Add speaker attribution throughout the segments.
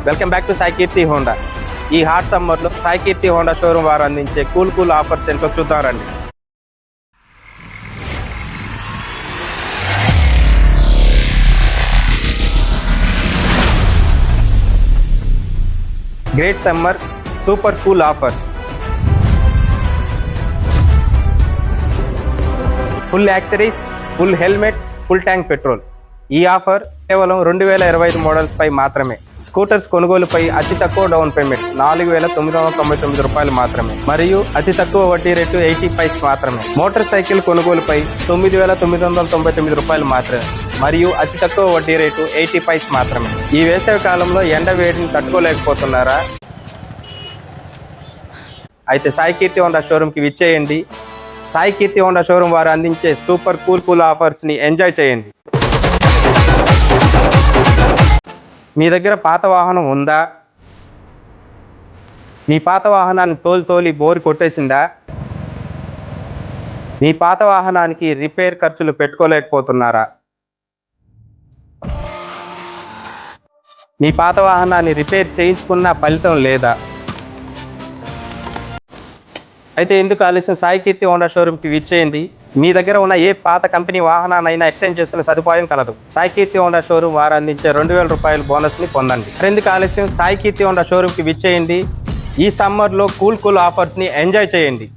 Speaker 1: Welcome back to Sai Keerthi Honda. ఈ hot సమ్మర్లో Sai Keerthi Honda showroom వారు అందించే కూల్ ఆఫర్స్ ఏంటో చూద్దాం రండి. Great summer super cool offers. Full accessories, full helmet, full tank petrol. ఈ ఆఫర్ కేవలం 2025 మోడల్స్ పై మాత్రమే. స్కూటర్స్ కొనుగోలుపై అతి తక్కువ డౌన్ పేమెంట్ 4,999 రూపాయలు మాత్రమే మరియు అతి తక్కువ వడ్డీ రేటు 80 పైస్ మాత్రమే. మోటార్ సైకిల్ కొనుగోలుపై 9,999 రూపాయలు మాత్రమే మరియు అతి తక్కువ వడ్డీ రేటు 80 పైస్ మాత్రమే. ఈ వేసవి కాలంలో ఎండ వేడిని తట్టుకోలేకపోతున్నారా? అయితే Sai Keerthi Honda షోరూమ్కి విచ్చేయండి. Sai Keerthi Honda showroom వారు అందించే సూపర్ కూల్ ఆఫర్స్ని ఎంజాయ్ చేయండి. మీ దగ్గర పాత వాహనం ఉందా? మీ పాత వాహనాన్ని తోలి బోరు కొట్టేసిందా? మీ పాత వాహనానికి రిపేర్ ఖర్చులు పెట్టుకోలేకపోతున్నారా? మీ పాత వాహనాన్ని రిపేర్ చేయించుకున్న ఫలితం లేదా? అయితే ఎందుకు ఆలస్యం, సాయి కీర్తి హోండా షోరూమ్కి విచ్చేయండి. మీ దగ్గర ఉన్న ఏ పాత కంపెనీ వాహనాన్నైనా ఎక్స్చేంజ్ చేసుకునే సదుపాయం కలదు. సాయి కీర్తి హోండా షోరూమ్ వారు అందించే 2,000 రూపాయల బోనస్ని పొందండి. ఎందుకు ఆలస్యం, సాయి కీర్తి హోండా షోరూమ్కి విచ్చేయండి. ఈ సమ్మర్లో కూల్ ఆఫర్స్ని ఎంజాయ్ చేయండి.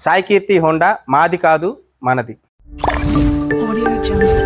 Speaker 1: సాయి కీర్తి హోండా, మాది కాదు మనది.
Speaker 2: Audio Jungle.